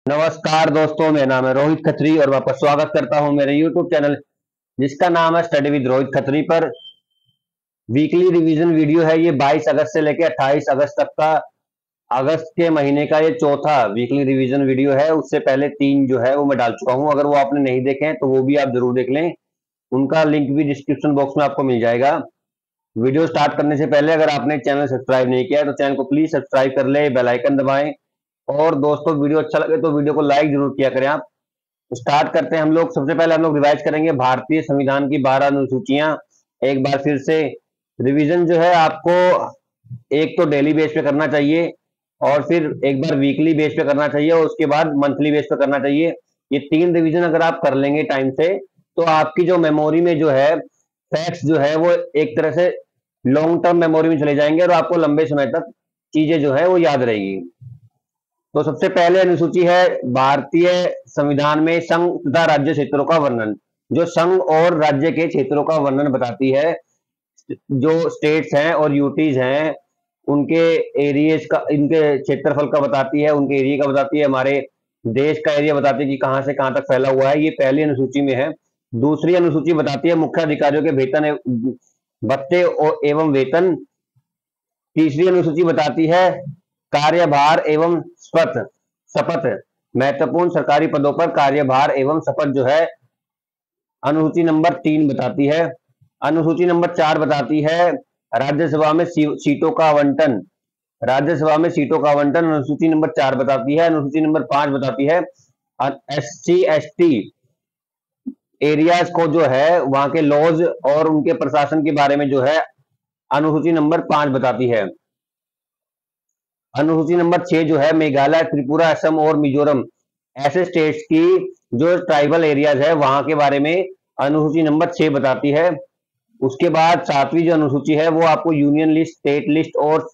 नमस्कार दोस्तों, मेरा नाम है रोहित खत्री और मैं आपका स्वागत करता हूं मेरे YouTube चैनल जिसका नाम है स्टडी विद रोहित खत्री पर। वीकली रिवीजन वीडियो है ये 22 अगस्त से लेकर 28 अगस्त तक का। अगस्त के महीने का ये चौथा वीकली रिवीजन वीडियो है। उससे पहले 3 जो है वो मैं डाल चुका हूं। अगर वो आपने नहीं देखे हैं तो वो भी आप जरूर देख लें, उनका लिंक भी डिस्क्रिप्शन बॉक्स में आपको मिल जाएगा। वीडियो स्टार्ट करने से पहले अगर आपने चैनल सब्सक्राइब नहीं किया है तो चैनल को प्लीज सब्सक्राइब कर ले, बेल आइकन दबाएं और दोस्तों वीडियो अच्छा लगे तो वीडियो को लाइक जरूर किया करें आप। स्टार्ट करते हैं हम लोग। सबसे पहले हम लोग रिवाइज करेंगे भारतीय संविधान की 12 अनुसूचियां। एक बार फिर से रिवीजन जो है आपको एक तो डेली बेस पे करना चाहिए और फिर एक बार वीकली बेस पे करना चाहिए और उसके बाद मंथली बेस पे करना चाहिए। ये 3 रिवीजन अगर आप कर लेंगे टाइम से तो आपकी जो मेमोरी में जो है फैक्ट्स जो है वो एक तरह से लॉन्ग टर्म मेमोरी में चले जाएंगे और आपको लंबे समय तक चीजें जो है वो याद रहेगी। तो सबसे पहले अनुसूची है भारतीय संविधान में संघ तथा राज्य क्षेत्रों का वर्णन। जो संघ और राज्य के क्षेत्रों का वर्णन बताती है। जो स्टेट्स हैं और यूटीज हैं उनके एरियाज का, इनके क्षेत्रफल का बताती है, उनके एरिया का बताती है, हमारे देश का एरिया बताती है कि कहां से कहां तक फैला हुआ है। ये पहली अनुसूची में है। दूसरी अनुसूची बताती है मुख्य अधिकारियों के वेतन भत्ते एवं वेतन। तीसरी अनुसूची बताती है कार्यभार एवं शपथ। महत्वपूर्ण सरकारी पदों पर कार्यभार एवं शपथ जो है अनुसूची नंबर 3 बताती है। अनुसूची नंबर 4 बताती है राज्यसभा में सीटों का आवंटन। राज्यसभा में सीटों का आवंटन अनुसूची नंबर 4 बताती है। अनुसूची नंबर 5 बताती है SC ST एरियाज को जो है वहां के लॉज और उनके प्रशासन के बारे में जो है अनुसूची नंबर 5 बताती है। अनुसूची नंबर 6 जो है मेघालय, त्रिपुरा, असम और मिजोरम ऐसे स्टेट्स की जो ट्राइबल एरियाज है वहां के बारे में अनुसूची नंबर 6 बताती है। उसके बाद 7वीं जो अनुसूची है वो आपको यूनियन लिस्ट, स्टेट लिस्ट और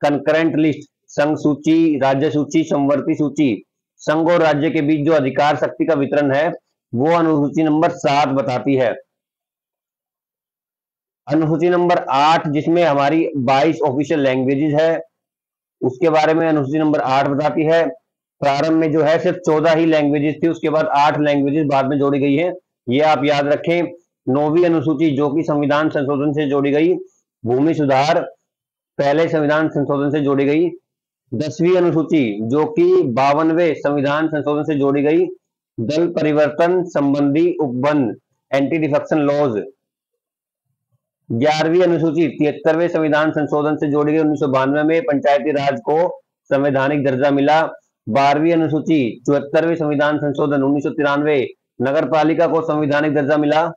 कंकरेंट लिस्ट, संघ सूची, राज्य सूची, समवर्ती सूची, संघ और राज्य के बीच जो अधिकार शक्ति का वितरण है वो अनुसूची नंबर 7 बताती है। अनुसूची नंबर 8 जिसमें हमारी 22 ऑफिशियल लैंग्वेजेस है उसके बारे में अनुसूची नंबर 8 बताती है। प्रारंभ में जो है सिर्फ 14 ही लैंग्वेजेस थी, उसके बाद 8 लैंग्वेजेस बाद में जोड़ी गई है, ये आप याद रखें। 9वीं अनुसूची जो कि संविधान संशोधन से जोड़ी गई, भूमि सुधार पहले संविधान संशोधन से जोड़ी गई। 10वीं अनुसूची जो कि 52वें संविधान संशोधन से जोड़ी गई, दल परिवर्तन संबंधी उपबंध, एंटी डिफेक्शन लॉज। 11वीं अनुसूची 73वें संविधान संशोधन से जोड़ी गई 1992 में, पंचायती राज को संवैधानिक दर्जा मिला। 12वीं अनुसूची 74वें संविधान संशोधन 1993, नगर पालिका को संवैधानिक दर्जा मिला।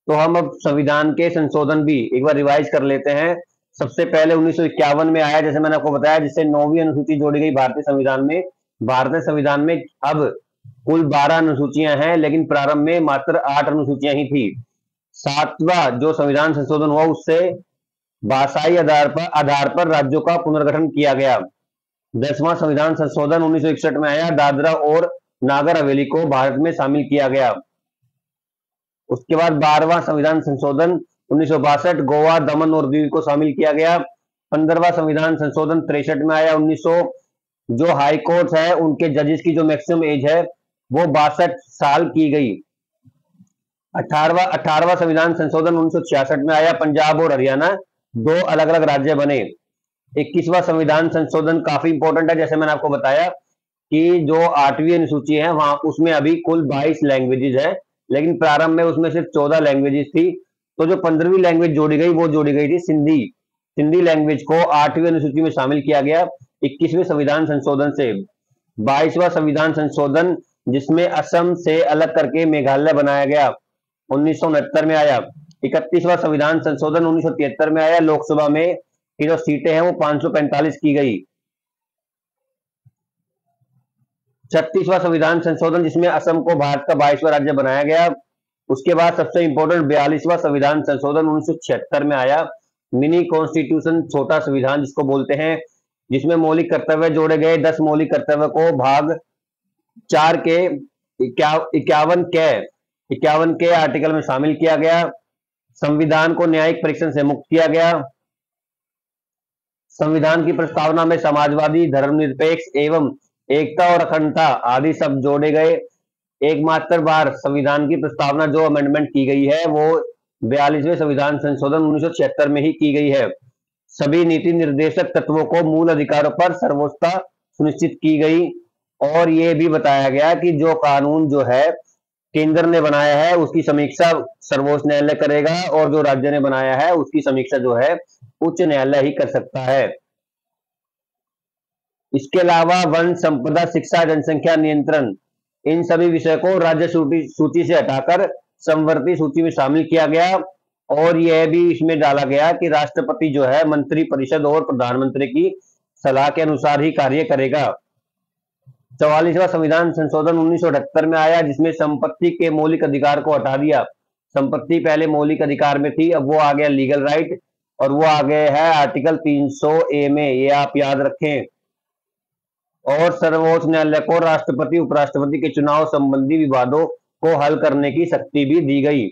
तो हम अब संविधान के संशोधन भी एक बार रिवाइज कर लेते हैं। सबसे पहले 1951 में आया, जैसे मैंने आपको बताया, जिससे 9वीं अनुसूची जोड़ी गई भारतीय संविधान में। भारतीय संविधान में अब कुल 12 अनुसूचियां हैं लेकिन प्रारंभ में मात्र 8 अनुसूचियां ही थी। 7वां जो संविधान संशोधन हुआ उससे भाषाई आधार पर राज्यों का पुनर्गठन किया गया। 10वां संविधान संशोधन 1961 में आया, दादरा और नागर हवेली को भारत में शामिल किया गया। उसके बाद 12वां संविधान संशोधन 1962 गोवा, दमन और दीव को शामिल किया गया। 15वां संविधान संशोधन 63 में आया। 1900 जो हाई कोर्ट है उनके जजेस की जो मैक्सिमम एज है वो 62 साल की गई। 18वां संविधान संशोधन 1966 में आया, पंजाब और हरियाणा 2 अलग अलग राज्य बने। 21वां संविधान संशोधन काफी इंपॉर्टेंट है, जैसे मैंने आपको बताया कि जो 8वीं अनुसूची है वहां उसमें अभी कुल 22 लैंग्वेजेस है लेकिन प्रारंभ में उसमें सिर्फ 14 लैंग्वेजेस थी। तो जो 15वीं लैंग्वेज जोड़ी गई वो जोड़ी गई थी सिंधी। सिंधी लैंग्वेज को 8वीं अनुसूची में शामिल किया गया 21वें संविधान संशोधन से। 22वां संविधान संशोधन जिसमें असम से अलग करके मेघालय बनाया गया 1969 में आया। 31वां संविधान संशोधन 1973 में आया, लोकसभा में की जो सीटें हैं वो 545 की गई। 36वां संविधान संशोधन जिसमें असम को भारत का 22वां राज्य बनाया गया। उसके बाद सबसे इंपॉर्टेंट 42वां संविधान संशोधन 1976 में आया, मिनी कॉन्स्टिट्यूशन, छोटा संविधान जिसको बोलते हैं, जिसमें मौलिक कर्तव्य जोड़े गए। 10 मौलिक कर्तव्य को भाग 4 के 51 के आर्टिकल में शामिल किया गया। संविधान को न्यायिक परीक्षण से मुक्त किया गया। संविधान की प्रस्तावना में समाजवादी, धर्मनिरपेक्ष एवं एकता और अखंडता आदि शब्द जोड़े गए। एकमात्र बार संविधान की प्रस्तावना जो अमेंडमेंट की गई है वो 42वें संविधान संशोधन 1976 में ही की गई है। सभी नीति निर्देशक तत्वों को मूल अधिकारों पर सर्वोच्चता सुनिश्चित की गई और ये भी बताया गया कि जो कानून जो है केंद्र ने बनाया है उसकी समीक्षा सर्वोच्च न्यायालय करेगा और जो राज्य ने बनाया है उसकी समीक्षा जो है उच्च न्यायालय ही कर सकता है। इसके अलावा वन संपदा, शिक्षा, जनसंख्या नियंत्रण, इन सभी विषय को राज्य सूची से हटाकर समवर्ती सूची में शामिल किया गया और यह भी इसमें डाला गया कि राष्ट्रपति जो है मंत्री परिषद और प्रधानमंत्री की सलाह के अनुसार ही कार्य करेगा। 44वां संविधान संशोधन 1978 में आया जिसमें संपत्ति के मौलिक अधिकार को हटा दिया। संपत्ति पहले मौलिक अधिकार में थी, अब वो आ गया लीगल राइट और वो आ गया है आर्टिकल 300A में, ये आप याद रखें। और सर्वोच्च न्यायालय को राष्ट्रपति उपराष्ट्रपति के चुनाव संबंधी विवादों को हल करने की शक्ति भी दी गई।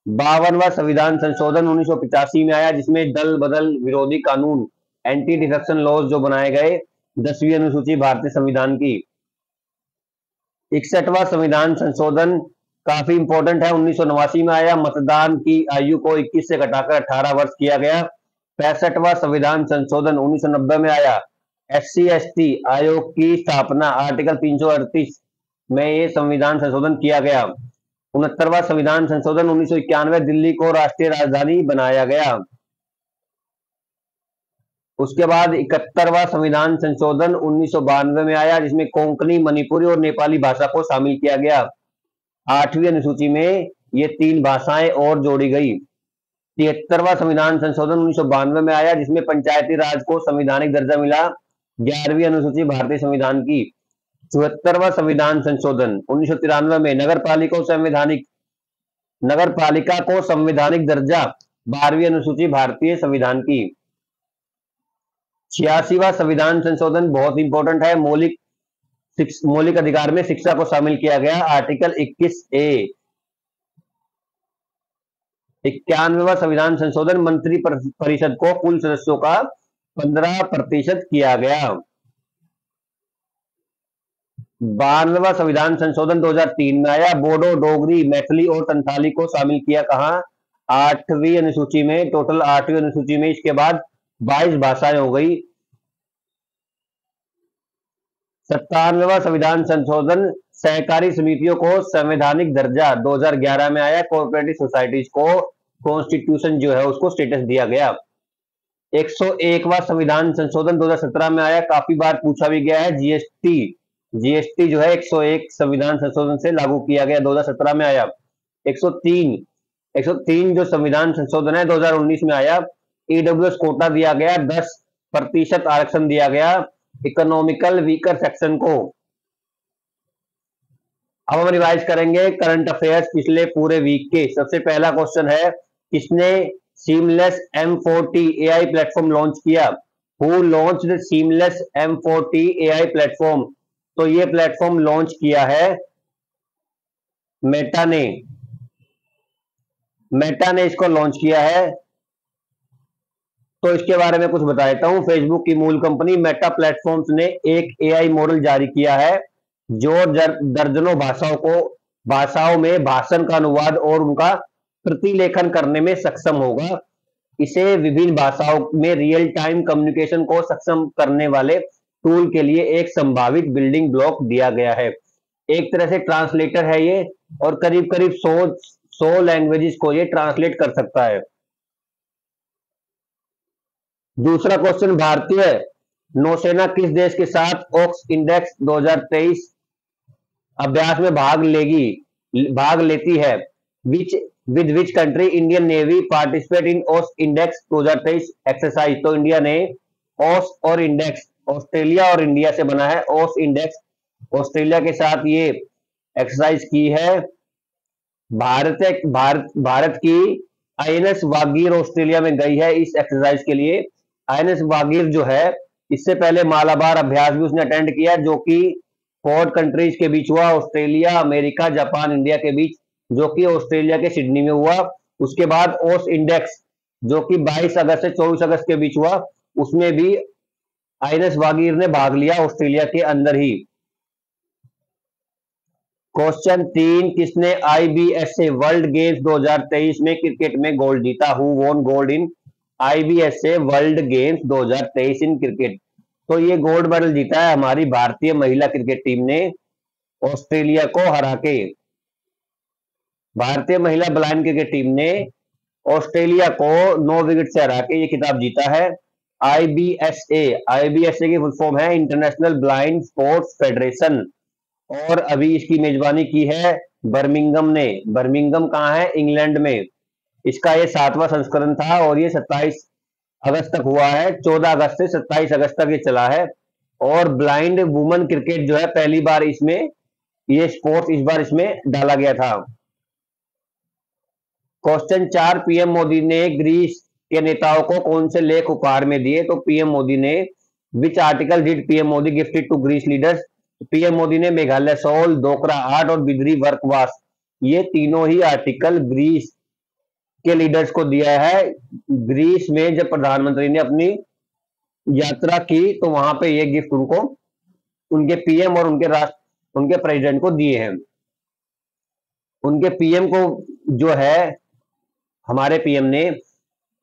52वां संविधान संशोधन 1985 में आया जिसमें दल बदल विरोधी कानून, एंटी डिफेक्शन लॉज जो बनाए गए 10वीं अनुसूची भारतीय संविधान की। 61वां संविधान संशोधन काफी इंपॉर्टेंट है, 1989 में आया। मतदान की आयु को 21 से घटाकर 18 वर्ष किया गया। 65वां संविधान संशोधन 1990 में आया। SC/ST आयोग की स्थापना आर्टिकल 338 में ये संविधान संशोधन किया गया। 69वां संविधान संशोधन 1991 दिल्ली को राष्ट्रीय राजधानी बनाया गया। उसके बाद 71वां संविधान संशोधन 1992 में आया जिसमें कोंकणी, मणिपुरी और नेपाली भाषा को शामिल किया गया। 8वीं अनुसूची में ये 3 भाषाएं और जोड़ी गई। 73वां संविधान संशोधन 1992 में आया जिसमें पंचायती राज को संवैधानिक दर्जा मिला, 11वीं अनुसूची भारतीय संविधान की। 74वां संविधान संशोधन 1993 में नगरपालिका को संवैधानिक दर्जा, 12वीं अनुसूची भारतीय संविधान की। 86वां संविधान संशोधन बहुत इंपॉर्टेंट है, मौलिक अधिकार में शिक्षा को शामिल किया गया, आर्टिकल 21A। 91वां संविधान संशोधन मंत्री परिषद को कुल सदस्यों का 15% किया गया। 92वां संविधान संशोधन 2003 में आया। बोडो, डोगरी, मैथिली और संथाली को शामिल किया कहां? 8वीं अनुसूची में। टोटल 8वीं अनुसूची में इसके बाद 22 भाषाएं हो गई। 97वां संविधान संशोधन सहकारी समितियों को संवैधानिक दर्जा 2011 में आया। कोऑपरेटिव सोसाइटीज को कॉन्स्टिट्यूशन जो है उसको स्टेटस दिया गया। 101वां संविधान संशोधन 2017 में आया, काफी बार पूछा भी गया है। जीएसटी जो है 101 संविधान संशोधन से लागू किया गया, 2017 में आया। 103 जो संविधान संशोधन है 2019 में आया। ईडब्ल्यूएस कोटा दिया गया, 10% आरक्षण दिया गया इकोनॉमिकल वीकर सेक्शन को। अब हम रिवाइज करेंगे करंट अफेयर्स पिछले पूरे वीक के। सबसे पहला क्वेश्चन है, किसने seamless M40 AI platform launch किया? Who launched seamless M40 AI platform? तो ये प्लेटफॉर्म लॉन्च किया है मेटा ने इसको लॉन्च किया है। तो इसके बारे में कुछ बता देता हूं। फेसबुक की मूल कंपनी मेटा प्लेटफॉर्म्स ने एक AI मॉडल जारी किया है जो दर्जनों भाषाओं में भाषण का अनुवाद और उनका प्रतिलेखन करने में सक्षम होगा। इसे विभिन्न भाषाओं में रियल टाइम कम्युनिकेशन को सक्षम करने वाले टूल के लिए एक संभावित बिल्डिंग ब्लॉक दिया गया है। एक तरह से ट्रांसलेटर है ये और करीब 100 लैंग्वेजेस को ये ट्रांसलेट कर सकता है। दूसरा क्वेश्चन, भारतीय नौसेना किस देश के साथ ओक्स इंडेक्स 2023 अभ्यास में भाग लेती है? With which country Indian navy participate in ओस इंडेक्स 2023 एक्सरसाइज? तो इंडिया ने ओस और इंडेक्स, ऑस्ट्रेलिया और इंडिया से बना है। ओस इंडेक्स ऑस्ट्रेलिया के साथ ये एक्सरसाइज की है। भारत की INS वागीर ऑस्ट्रेलिया में गई है इस एक्सरसाइज के लिए। INS वागीर जो है इससे पहले मालाबार अभ्यास भी उसने अटेंड किया जो कि 4 कंट्रीज के बीच हुआ, ऑस्ट्रेलिया, अमेरिका, जापान, इंडिया के बीच, जो कि ऑस्ट्रेलिया के सिडनी में हुआ। उसके बाद ओस इंडेक्स जो कि 22 अगस्त से 24 अगस्त के बीच हुआ, उसमें भी आईएनएस वागीर ने भाग लिया ऑस्ट्रेलिया के अंदर ही। क्वेश्चन 3, किसने आईबीएसए वर्ल्ड गेम्स 2023 में क्रिकेट में गोल्ड जीता? Who won gold in IBSA world games 2023 in cricket? तो ये गोल्ड मेडल जीता है हमारी भारतीय महिला क्रिकेट टीम ने ऑस्ट्रेलिया को हरा के। भारतीय महिला ब्लाइंड क्रिकेट टीम ने ऑस्ट्रेलिया को 9 विकेट से हरा के ये खिताब जीता है। आईबीएसए की फुल फॉर्म है इंटरनेशनल ब्लाइंड स्पोर्ट्स फेडरेशन, और अभी इसकी मेजबानी की है बर्मिंघम ने। बर्मिंघम कहाँ है? इंग्लैंड में। इसका ये 7वां संस्करण था और ये 27 अगस्त तक हुआ है। 14 अगस्त से 27 अगस्त तक ये चला है। और ब्लाइंड वुमेन क्रिकेट जो है पहली बार इसमें ये स्पोर्ट्स इस बार इसमें डाला गया था। क्वेश्चन 4, पीएम मोदी ने ग्रीस के नेताओं को कौन से लेख उपहार में दिए? तो पीएम मोदी ने which article did PM Modi gifted to Greece leaders? PM Modi ने मेघालय सोल, डोकरा आर्ट और बिदरी वर्कवास, ये तीनों ही आर्टिकल ग्रीस के लीडर्स को दिया है। ग्रीस में जब प्रधानमंत्री ने अपनी यात्रा की तो वहां पे ये गिफ्ट उनको उनके पीएम और उनके प्रेसिडेंट को दिए हैं। उनके पीएम को जो है हमारे पीएम ने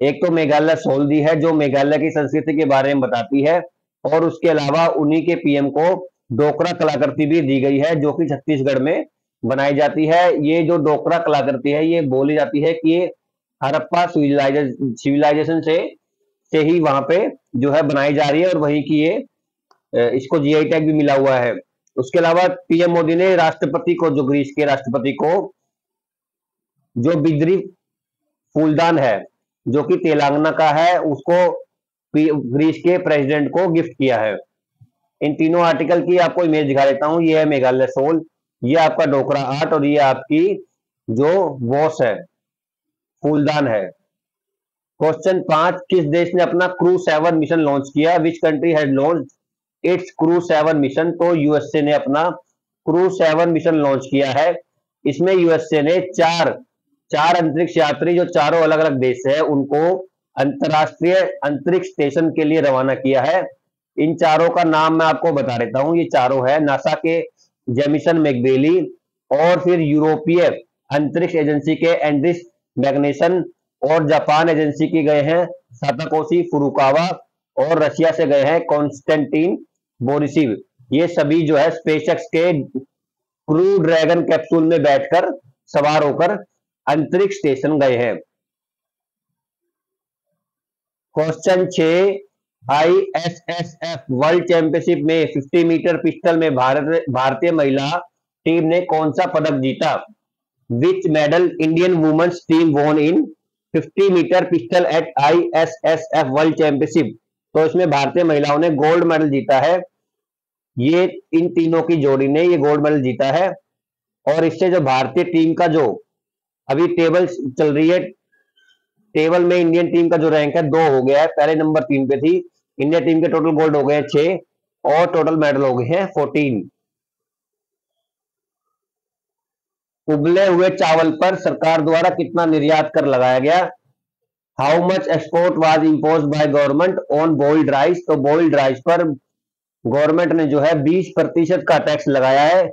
एक तो मेघालय सोल दी है जो मेघालय की संस्कृति के बारे में बताती है, और उसके अलावा उन्हीं के पीएम को डोकरा कलाकृति भी दी गई है जो कि छत्तीसगढ़ में बनाई जाती है। ये जो डोकरा कलाकृति है ये बोली जाती है कि ये हड़प्पा सिविलाइजेशन से ही वहां पे जो है बनाई जा रही है, और वहीं की ये इसको जीआई टैग भी मिला हुआ है। उसके अलावा पीएम मोदी ने राष्ट्रपति को, जो ग्रीस के राष्ट्रपति को, जो बिद्री फूलदान है जो कि तेलंगाना का है, उसको ग्रीस के प्रेसिडेंट को गिफ्ट किया है। इन तीनों आर्टिकल की आपको इमेज दिखा देता हूं। ये है मेघालय सोल, ये आपका डोकरा आर्ट, और ये आपकी जो वॉश है, फूलदान है। क्वेश्चन 5, किस देश ने अपना क्रू 7 मिशन लॉन्च किया? Which country has launch its crew 7 mission? तो यूएसए ने अपना क्रू 7 मिशन लॉन्च किया है। इसमें यूएसए ने चार अंतरिक्ष यात्री जो चारों अलग अलग देश है उनको अंतरराष्ट्रीय अंतरिक्ष स्टेशन के लिए रवाना किया है। इन चारों का नाम मैं आपको बता देता हूं। ये चारों है नासा के जेमिसन मैकबेली, और फिर यूरोपीय अंतरिक्ष एजेंसी के एंड्रिस मैग्नेसन, और जापान एजेंसी के गए हैं साताकोशी फुरुकावा, और रशिया से गए हैं कॉन्स्टेंटिन बोरिसिव। ये सभी जो है स्पेसएक्स के क्रू ड्रैगन कैप्सूल में बैठकर सवार होकर अंतरिक्ष स्टेशन गए हैं। क्वेश्चन 6, आईएसएसएफ वर्ल्ड चैंपियनशिप में 50 मीटर पिस्टल में भारतीय महिला टीम ने कौन सा पदक जीता? Which medal Indian women's team won in 50 meter pistol at ISSF world championship? तो इसमें भारतीय महिलाओं ने गोल्ड मेडल जीता है। ये इन तीनों की जोड़ी ने ये गोल्ड मेडल जीता है, और इससे जो भारतीय टीम का जो अभी टेबल चल रही है, टेबल में इंडियन टीम का जो रैंक है 2 हो गया है। पहले नंबर 3 पे थी। इंडिया टीम के टोटल गोल्ड हो गए 6 और टोटल मेडल हो गए हैं 14। उबले हुए चावल पर सरकार द्वारा कितना निर्यात कर लगाया गया? How much export was imposed by government on boiled rice? तो बॉइल्ड राइस पर गवर्नमेंट ने जो है 20% का टैक्स लगाया है।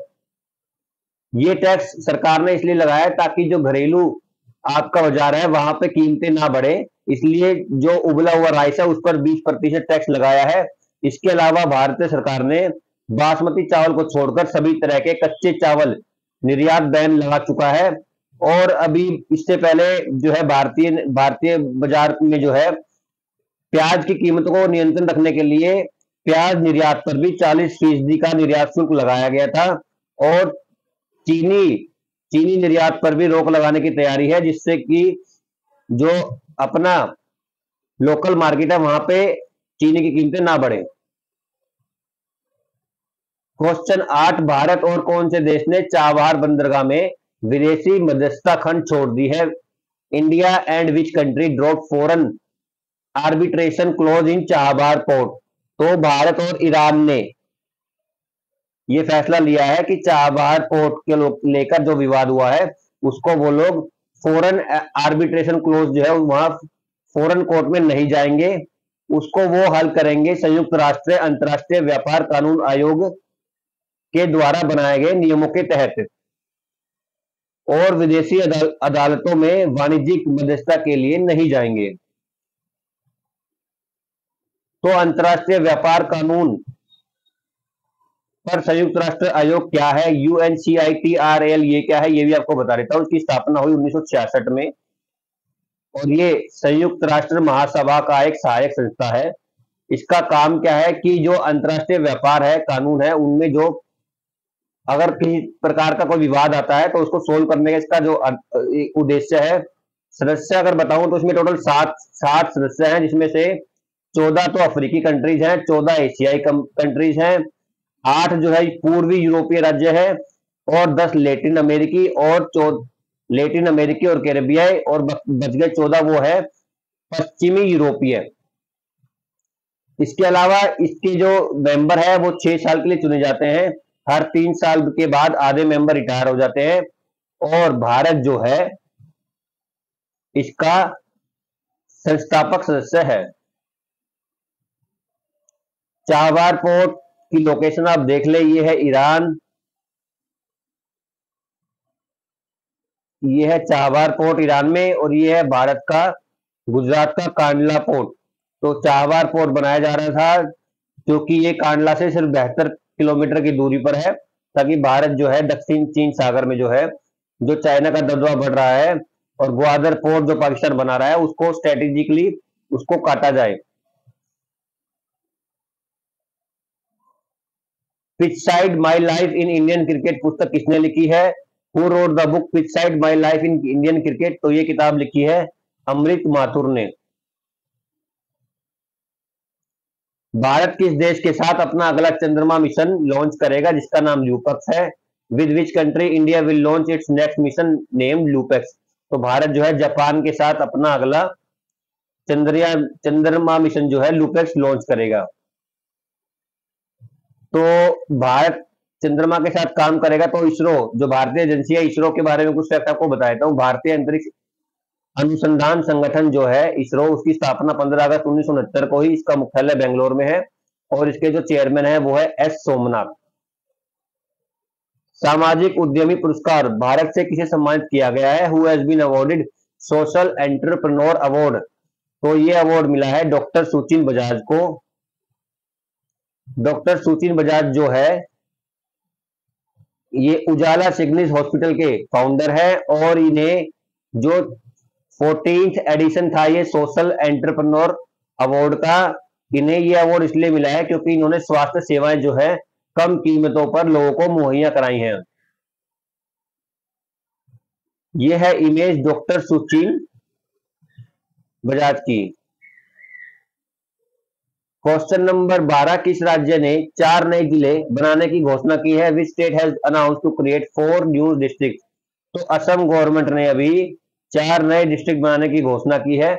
ये टैक्स सरकार ने इसलिए लगाया है ताकि जो घरेलू आपका बाजार है वहां पे कीमतें ना बढ़े, इसलिए जो उबला हुआ राइस है उस पर 20% टैक्स लगाया है। इसके अलावा भारतीय सरकार ने बासमती चावल को छोड़कर सभी तरह के कच्चे चावल निर्यात बैन लगा चुका है। और अभी इससे पहले जो है भारतीय बाजार में जो है प्याज की कीमतों को नियंत्रण रखने के लिए प्याज निर्यात पर भी 40% का निर्यात शुल्क लगाया गया था, और चीनी निर्यात पर भी रोक लगाने की तैयारी है, जिससे कि जो अपना लोकल मार्केट है वहां पे चीनी की कीमतें ना बढ़े। क्वेश्चन 8, भारत और कौन से देश ने चाबहार बंदरगाह में विदेशी मध्यस्थता खंड छोड़ दी है? India and which country drop foreign arbitration close in Chabahar port? तो भारत और ईरान ने ये फैसला लिया है कि चाबहार पोर्ट के लेकर जो विवाद हुआ है उसको वो लोग फॉरेन आर्बिट्रेशन क्लोज जो है वहां फॉरेन कोर्ट में नहीं जाएंगे। उसको वो हल करेंगे संयुक्त राष्ट्र अंतर्राष्ट्रीय व्यापार कानून आयोग के द्वारा बनाए गए नियमों के तहत, और विदेशी अदालतों में वाणिज्यिक मध्यस्थता के लिए नहीं जाएंगे। तो अंतर्राष्ट्रीय व्यापार कानून पर संयुक्त राष्ट्र आयोग क्या है, UNCITRAL, ये क्या है ये भी आपको बता देता हूं। इसकी स्थापना हुई 1966 में, और ये संयुक्त राष्ट्र महासभा का एक सहायक संस्था है। इसका काम क्या है कि जो अंतर्राष्ट्रीय व्यापार है, कानून है, उनमें जो अगर किसी प्रकार का कोई विवाद आता है तो उसको सोल्व करने का इसका जो उद्देश्य है। सदस्य अगर बताऊं तो इसमें टोटल 7 सदस्य हैं, जिसमें से 14 तो अफ्रीकी कंट्रीज हैं, 14 एशियाई कंट्रीज हैं, 8 जो है पूर्वी यूरोपीय राज्य है, और 10 लेटिन अमेरिकी और कैरेबियाई, और बच गए 14 वो है पश्चिमी यूरोपीय। इसके अलावा इसके जो मेंबर है वो 6 साल के लिए चुने जाते हैं। हर 3 साल के बाद आधे मेंबर रिटायर हो जाते हैं, और भारत जो है इसका संस्थापक सदस्य है। चाबहार पोर्ट की लोकेशन आप देख ले, ये है ईरान, ये है चाबहार पोर्ट ईरान में, और ये है भारत का गुजरात का कांडला पोर्ट। तो चाबहार पोर्ट बनाया जा रहा था क्योंकि ये कांडला से सिर्फ 72 किलोमीटर की दूरी पर है, ताकि भारत जो है दक्षिण चीन सागर में जो है जो चाइना का दबदबा बढ़ रहा है, और ग्वादर पोर्ट जो पाकिस्तान बना रहा है, उसको स्ट्रेटेजिकली उसको काटा जाए। Pitch side my life in Indian cricket पुस्तक किसने लिखी है? Who wrote the book pitch side my life in Indian cricket? तो ये किताब लिखी है अमृत माथुर ने। भारत किस देश के साथ अपना अगला चंद्रमा मिशन लॉन्च करेगा, जिसका नाम ल्यूपैक्स है? With which country India will launch its next mission named LUPEX? तो भारत जो है जापान के साथ अपना अगला चंद्रमा मिशन जो है ल्यूपैक्स लॉन्च करेगा। तो भारत चंद्रमा के साथ काम करेगा। तो इसरो जो भारतीय एजेंसी है, इसरो के बारे में कुछ फैक्ट आपको बता देता हूँ। भारतीय अंतरिक्ष अनुसंधान संगठन जो है इसरो, उसकी स्थापना 15 अगस्त 1969 को ही, इसका मुख्यालय बेंगलोर में है, और इसके जो चेयरमैन है वो है एस सोमनाथ। सामाजिक उद्यमी पुरस्कार भारत से किसे सम्मानित किया गया है? Who has been awarded social entrepreneur award? तो ये अवार्ड मिला है डॉक्टर सुचिन बजाज को। डॉक्टर सुचिन बजाज जो है ये उजाला सिग्निस हॉस्पिटल के फाउंडर है, और इन्हें जो 14th एडिशन था ये सोशल एंटरप्रेन्योर अवार्ड का, इन्हें ये अवार्ड इसलिए मिला है क्योंकि इन्होंने स्वास्थ्य सेवाएं जो है कम कीमतों पर लोगों को मुहैया कराई हैं। ये है इमेज डॉक्टर सुचिन बजाज की। क्वेश्चन नंबर 12, किस राज्य ने 4 नए जिले बनाने की घोषणा की है? Which state has announce to create 4 new district? तो असम गवर्नमेंट ने अभी 4 नए डिस्ट्रिक्ट बनाने की घोषणा की है।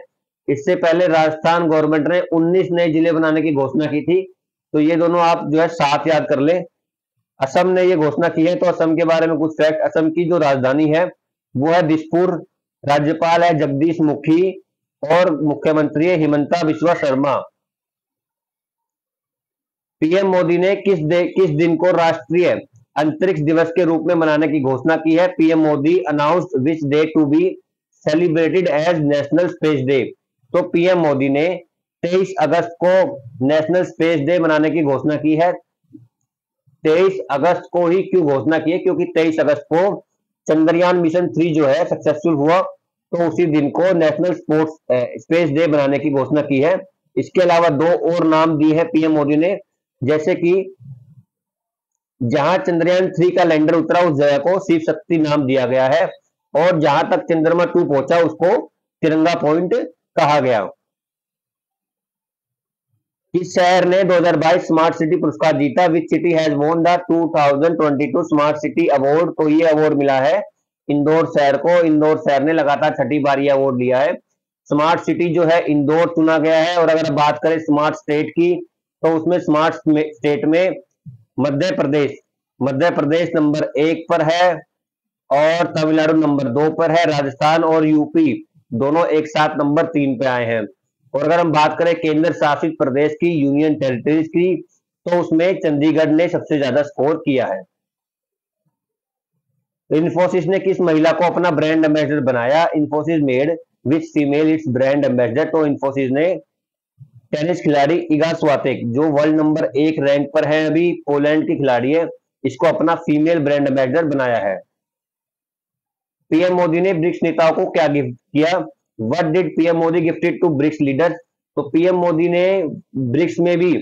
इससे पहले राजस्थान गवर्नमेंट ने 19 नए जिले बनाने की घोषणा की थी। तो ये दोनों आप जो है साथ याद कर ले। असम ने ये घोषणा की है। तो असम के बारे में कुछ फैक्ट, असम की जो राजधानी है वो है दिसपुर, राज्यपाल है जगदीश मुखी, और मुख्यमंत्री है हिमंता बिस्वा शर्मा। पीएम मोदी ने किस दिन को राष्ट्रीय अंतरिक्ष दिवस के रूप में मनाने की घोषणा की है? PM Modi announced which day to be celebrated as national space day? तो पीएम मोदी ने 23 अगस्त को नेशनल स्पेस डे मनाने की घोषणा की है। 23 अगस्त को ही क्यों घोषणा की है? क्योंकि 23 अगस्त को चंद्रयान मिशन 3 जो है सक्सेसफुल हुआ, तो उसी दिन को नेशनल स्पेस डे बनाने की घोषणा की है। इसके अलावा 2 और नाम दिए हैं पीएम मोदी ने, जैसे कि जहां चंद्रयान 3 का लैंडर उतरा उस जगह को शिव शक्ति नाम दिया गया है, और जहां तक चंद्रमा 2 पहुंचा उसको तिरंगा पॉइंट कहा गया। किस शहर ने 2022 स्मार्ट सिटी पुरस्कार जीता? Which city has won the 2022 smart city award? तो ये अवार्ड मिला है इंदौर शहर को। इंदौर शहर ने लगातार 6ठी बार ये अवार्ड लिया है। स्मार्ट सिटी जो है इंदौर चुना गया है। और अगर बात करें स्मार्ट स्टेट की, तो उसमें स्मार्ट स्टेट में मध्य प्रदेश नंबर 1 पर है, और तमिलनाडु नंबर 2 पर है, राजस्थान और यूपी दोनों एक साथ नंबर 3 पे आए हैं। और अगर हम बात करें केंद्र शासित प्रदेश की, यूनियन टेरिटरीज की, तो उसमें चंडीगढ़ ने सबसे ज्यादा स्कोर किया है। इन्फोसिस ने किस महिला को अपना ब्रांड एम्बेसडर बनाया? Infosys made which female it's brand ambassador? तो इन्फोसिस ने टेनिस खिलाड़ी इगा स्वातेक, जो वर्ल्ड नंबर 1 रैंक पर है, अभी पोलैंड की खिलाड़ी है, इसको अपना फीमेल ब्रांड एम्बेसडर बनाया है। पीएम मोदी ने ब्रिक्स नेताओं को क्या गिफ्ट किया? What did PM Modi gifted to BRICS leaders? तो पीएम मोदी ने ब्रिक्स में भी,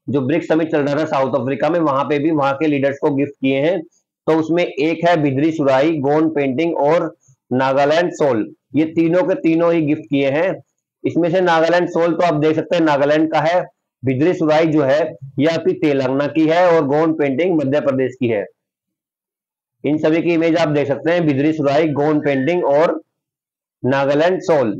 जो ब्रिक्स समिट चल रहा था साउथ अफ्रीका में, वहां पे भी वहां के लीडर्स को गिफ्ट किए हैं। तो उसमें एक है बिद्री सुराही, गोंड पेंटिंग और नागालैंड सोल, ये तीनों के तीनों ही गिफ्ट किए हैं। इसमें से नागालैंड सोल तो आप देख सकते हैं नागालैंड का है, बिद्री सुराही जो है ये आपकी तेलंगाना की है, और गोंड पेंटिंग मध्य प्रदेश की है। इन सभी की इमेज आप देख सकते हैं, बिद्री सुराही, गोंड पेंटिंग और नागालैंड सोल।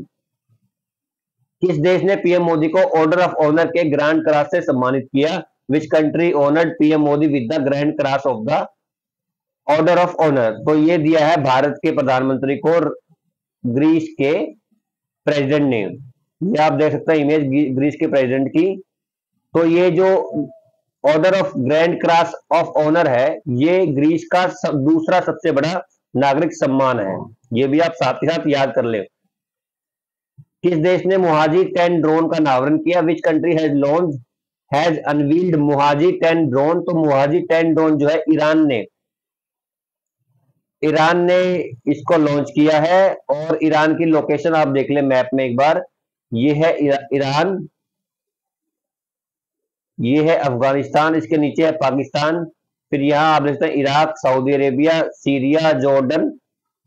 किस देश ने पीएम मोदी को ऑर्डर ऑफ ऑनर के ग्रैंड क्रॉस से सम्मानित किया? Which country honoured PM Modi with the grand cross of the order of honour? तो ये दिया है भारत के प्रधानमंत्री को ग्रीस के प्रेसिडेंट ने। ये आप देख सकते हैं इमेज ग्रीस के प्रेसिडेंट की। तो ये जो order of grand cross of honour है, ये ग्रीस का दूसरा सबसे बड़ा नागरिक सम्मान है, ये भी आप साथ ही साथ याद कर ले। किस देश ने मोहाजी 10 ड्रोन का अनावरण किया? Which country has unveiled Mohajer 10 drone? तो मोहाजी 10 ड्रोन जो है ईरान ने इसको लॉन्च किया है। और ईरान की लोकेशन आप देख ले मैप में एक बार, ये है ईरान, ये है अफगानिस्तान, इसके नीचे है पाकिस्तान, फिर यहाँ आप देखते हैं Iraq, Saudi Arabia, Syria, Jordan.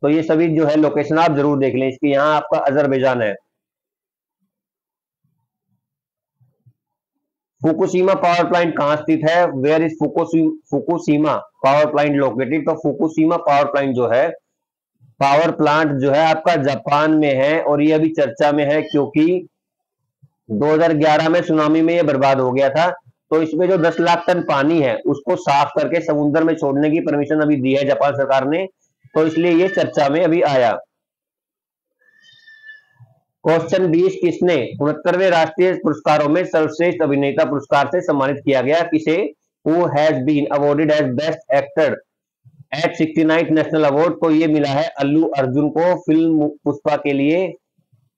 तो ये सभी जो है लोकेशन आप जरूर देख लें। इसकी यहाँ आपका अजरबैजान है। फुकुशिमा पावर प्लांट कहां स्थित है? Where is Fukushima power plant located? तो फुकुशिमा पावर प्लांट जो है, पावर प्लांट जो है आपका जापान में है, और ये अभी चर्चा में है क्योंकि 2011 में सुनामी में ये बर्बाद हो गया था। तो इसमें जो 10 लाख टन पानी है उसको साफ करके समुद्र में छोड़ने की परमिशन अभी दी है जापान सरकार ने, तो इसलिए ये चर्चा में अभी आया। क्वेश्चन 20, किसने 69वें राष्ट्रीय पुरस्कारों में सर्वश्रेष्ठ अभिनेता पुरस्कार से सम्मानित किया गया? किसे? Who has been awarded as best actor at 69th national award? तो ये मिला है अल्लू अर्जुन को। फिल्म पुष्पा के लिए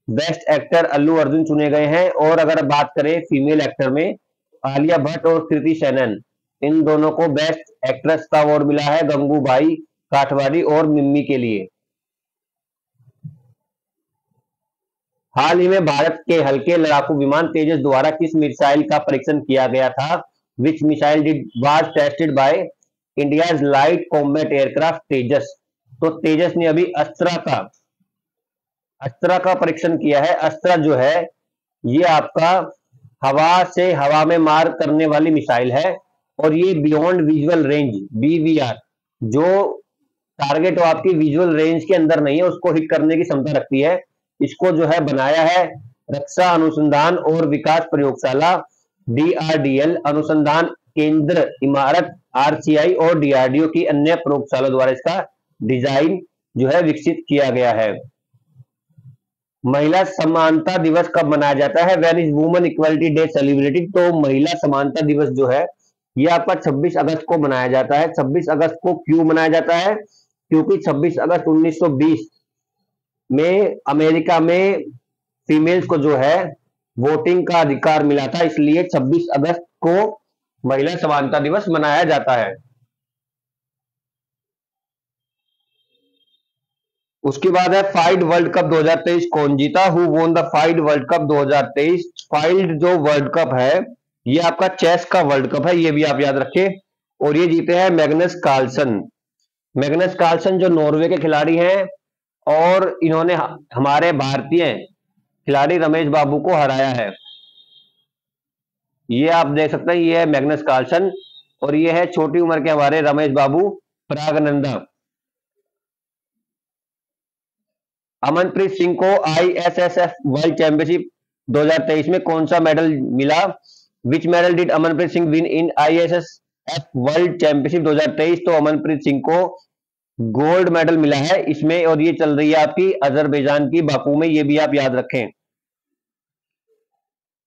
बेस्ट एक्टर अल्लू अर्जुन चुने गए हैं। और अगर बात करें फीमेल एक्टर में, आलिया भट्ट और कृति सेनन, इन दोनों को बेस्ट एक्ट्रेस का अवार्ड मिला है गंगूबाई काठवाड़ी और मिम्मी के लिए। हाल ही में भारत के हल्के लड़ाकू विमान तेजस द्वारा किस मिसाइल का परीक्षण किया गया था? Which missile was tested by India's light combat aircraft Tejas? तो तेजस ने अभी अस्त्रा का परीक्षण किया है। अस्त्रा जो है ये आपका हवा से हवा में मार करने वाली मिसाइल है, और ये बियॉन्ड विजुअल रेंज BVR, जो टारगेट आपकी विजुअल रेंज के अंदर नहीं है उसको हिट करने की क्षमता रखती है। इसको जो है बनाया है रक्षा अनुसंधान और विकास प्रयोगशाला DRDL, अनुसंधान केंद्र इमारत RCI और DRDO की अन्य प्रयोगशाला द्वारा इसका डिजाइन जो है विकसित किया गया है। महिला समानता दिवस कब मनाया जाता है? When is women equality day celebrated? तो महिला समानता दिवस जो है ये आपका 26 अगस्त को मनाया जाता है। 26 अगस्त को क्यों मनाया जाता है? क्योंकि 26 अगस्त 1920 में अमेरिका में फीमेल्स को जो है वोटिंग का अधिकार मिला था, इसलिए 26 अगस्त को महिला समानता दिवस मनाया जाता है। उसके बाद है फाइड वर्ल्ड कप 2023 कौन जीता? Who won the FIDE world cup 2023? FIDE जो वर्ल्ड कप है ये आपका चेस का वर्ल्ड कप है, ये भी आप याद रखें। और ये जीते हैं मैग्नस कार्लसन। मैग्नस कार्लसन जो नॉर्वे के खिलाड़ी हैं, और इन्होंने हमारे भारतीय खिलाड़ी रमेश बाबू को हराया है। ये आप देख सकते हैं, ये है मैग्नस कार्लसन, और ये है छोटी उम्र के हमारे रमेश बाबू प्रागनंदा। अमनप्रीत सिंह को ISSF वर्ल्ड चैंपियनशिप 2023 में कौन सा मेडल मिला? विच medal did Amanpreet Singh win in ISSF world championship 2023? तो अमनप्रीत सिंह को गोल्ड मेडल मिला है इसमें, और ये चल रही है आपकी अजरबैजान की बाकू में, ये भी आप याद रखें।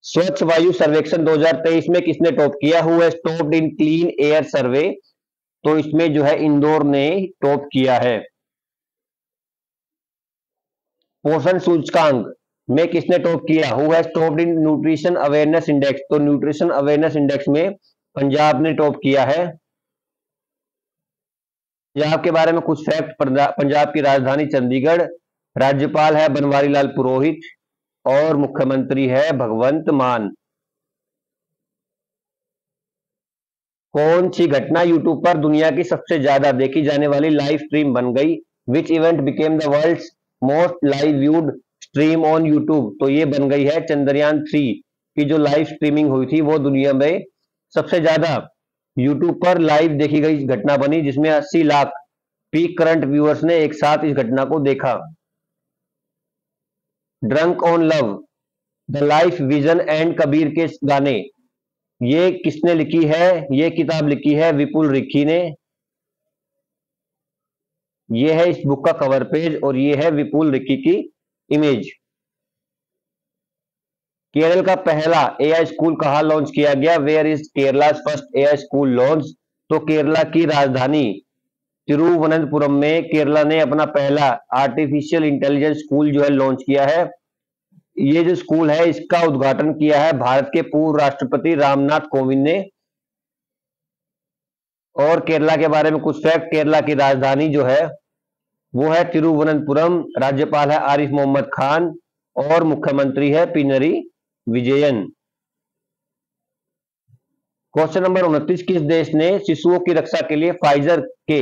स्वच्छ वायु सर्वेक्षण 2023 में किसने टॉप किया? Who has topped in clean air survey? तो इसमें जो है इंदौर ने टॉप किया है। पोषण सूचकांक में किसने टॉप किया? Who has topped in nutrition awareness index? तो न्यूट्रिशन अवेयरनेस इंडेक्स में पंजाब ने टॉप किया है। पंजाब के बारे में कुछ फैक्ट। पंजाब की राजधानी चंडीगढ़, राज्यपाल है बनवारी लाल पुरोहित और मुख्यमंत्री है भगवंत मान। कौन सी घटना यूट्यूब पर दुनिया की सबसे ज्यादा देखी जाने वाली लाइव स्ट्रीम बन गई? Which event became the world's most live viewed stream on YouTube? तो ये बन गई है चंद्रयान 3 की जो लाइव स्ट्रीमिंग हुई थी, वो दुनिया में सबसे ज्यादा यूट्यूब पर लाइव देखी गई घटना बनी, जिसमें 80 लाख पीक करंट व्यूअर्स ने एक साथ इस घटना को देखा। Drunk on love, the life vision and Kabir के गाने, ये किसने लिखी है? ये किताब लिखी है विपुल रिक्की ने। ये है इस बुक का कवर पेज और ये है विपुल रिक्की की इमेज। केरल का पहला एआई स्कूल कहां लॉन्च किया गया? Where is Kerala first AI school launch? तो केरला की राजधानी तिरुवनंतपुरम में केरला ने अपना पहला आर्टिफिशियल इंटेलिजेंस स्कूल जो है लॉन्च किया है। ये जो स्कूल है इसका उद्घाटन किया है भारत के पूर्व राष्ट्रपति रामनाथ कोविंद ने। और केरला के बारे में कुछ फैक्ट। केरला की राजधानी जो है वो है तिरुवनंतपुरम, राज्यपाल है आरिफ मोहम्मद खान और मुख्यमंत्री है पिनरी विजयन। क्वेश्चन नंबर 29, किस देश ने शिशुओं की रक्षा के लिए फाइजर के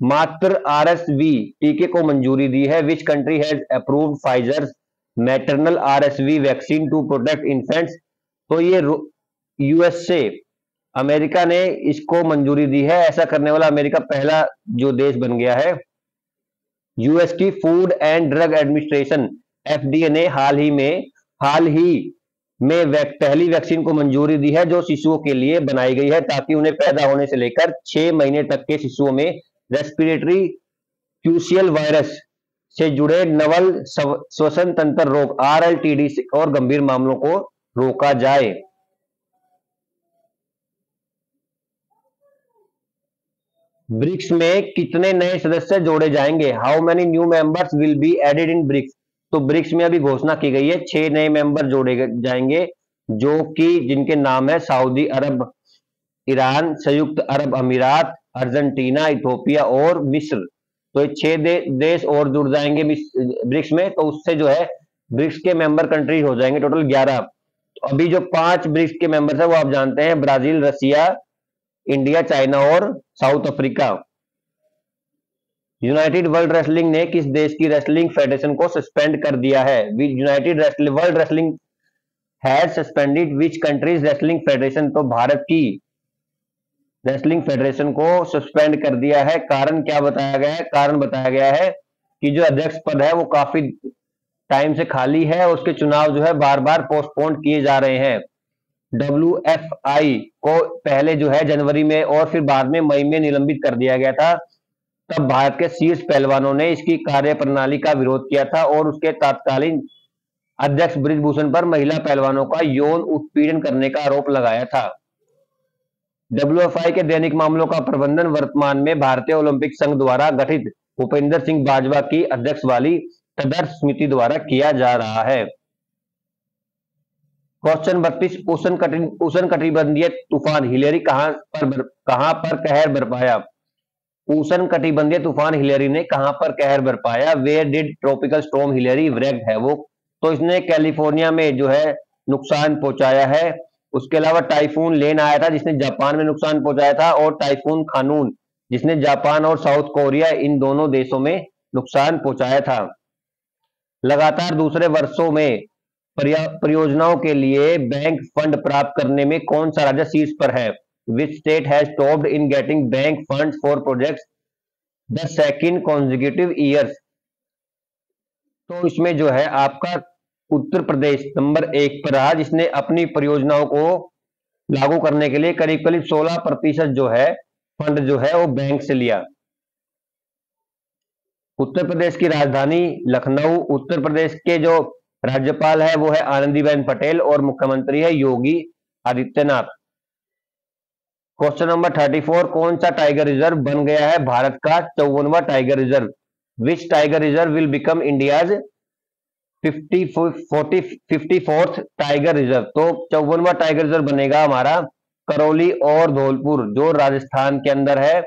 मात्र आरएसवी टीके को मंजूरी दी है? Which country has approved Pfizer maternal RSV vaccine to protect infants? तो ये यूएसए, अमेरिका ने इसको मंजूरी दी है। ऐसा करने वाला अमेरिका पहला जो देश बन गया है। यूएस की food and drug administration FDA ने हाल ही में पहली वैक्सीन को मंजूरी दी है जो शिशुओं के लिए बनाई गई है, ताकि उन्हें पैदा होने से लेकर 6 महीने तक के शिशुओं में रेस्पिरेटरी क्यूसियल वायरस से जुड़े नवल श्वसन तंत्र रोग आरएलटीडी और गंभीर मामलों को रोका जाए। ब्रिक्स में कितने नए सदस्य जोड़े जाएंगे? How many new members will be added in BRICS? तो ब्रिक्स में अभी घोषणा की गई है 6 नए मेंबर जोड़े जाएंगे, जो कि जिनके नाम है सऊदी अरब, ईरान, संयुक्त अरब अमीरात, अर्जेंटीना, इथोपिया और मिस्र। तो ये 6 देश और जुड़ जाएंगे ब्रिक्स में, तो उससे जो है ब्रिक्स के मेंबर कंट्रीज हो जाएंगे टोटल 11। तो अभी जो 5 ब्रिक्स के मेंबर्स है वो आप जानते हैं, ब्राजील, रसिया, इंडिया, चाइना और south Africa. United world wrestling ने किस देश की रेसलिंग फेडरेशन को सस्पेंड कर दिया है? United world wrestling has suspended which countries wrestling federation? तो भारत की रेसलिंग फेडरेशन को सस्पेंड कर दिया है। कारण क्या बताया गया है? कारण बताया गया है कि जो अध्यक्ष पद है वो काफी टाइम से खाली है, उसके चुनाव जो है बार बार पोस्टपोन किए जा रहे हैं। WFI को पहले जो है जनवरी में और फिर बाद में मई में निलंबित कर दिया गया था। तब भारत के शीर्ष पहलवानों ने इसकी कार्यप्रणाली का विरोध किया था और उसके तत्कालीन अध्यक्ष बृजभूषण पर महिला पहलवानों का यौन उत्पीड़न करने का आरोप लगाया था। WFI के दैनिक मामलों का प्रबंधन वर्तमान में भारतीय ओलंपिक संघ द्वारा गठित भूपेंद्र सिंह बाजवा की अध्यक्ष वाली तदर्थ समिति द्वारा किया जा रहा है। क्वेश्चन 32, उष्ण कटिबंधीय तूफान हिलेरी कहां पर कहर बरपाया? उष्ण कटिबंधीय तूफान हिलेरी ने कहां पर कहर बरपाया? Where did tropical storm Hilary wreck havoc? तो इसने कैलिफोर्निया में जो है नुकसान पहुंचाया है। उसके अलावा टाइफून लेन आया था जिसने जापान में नुकसान पहुंचाया था, और टाइफून खानून जिसने जापान और साउथ कोरिया इन दोनों देशों में नुकसान पहुंचाया था। लगातार दूसरे वर्षों में परियोजनाओं के लिए बैंक फंड प्राप्त करने में कौन सा राज्य शीर्ष पर है? Which state has topped in getting bank funds for projects the second consecutive years? तो इसमें जो है आपका उत्तर प्रदेश नंबर 1 पर रहा, जिसने अपनी परियोजनाओं को लागू करने के लिए करीब करीब 16% जो है फंड जो है वो बैंक से लिया। उत्तर प्रदेश की राजधानी लखनऊ, उत्तर प्रदेश के जो राज्यपाल है वो है आनंदीबेन पटेल और मुख्यमंत्री है योगी आदित्यनाथ। क्वेश्चन नंबर 34, कौन सा टाइगर रिजर्व बन गया है भारत का 54वां tiger reserve? Which tiger reserve will become India's 54th tiger reserve? तो 54वां टाइगर रिजर्व बनेगा हमारा करौली और धौलपुर जो राजस्थान के अंदर है,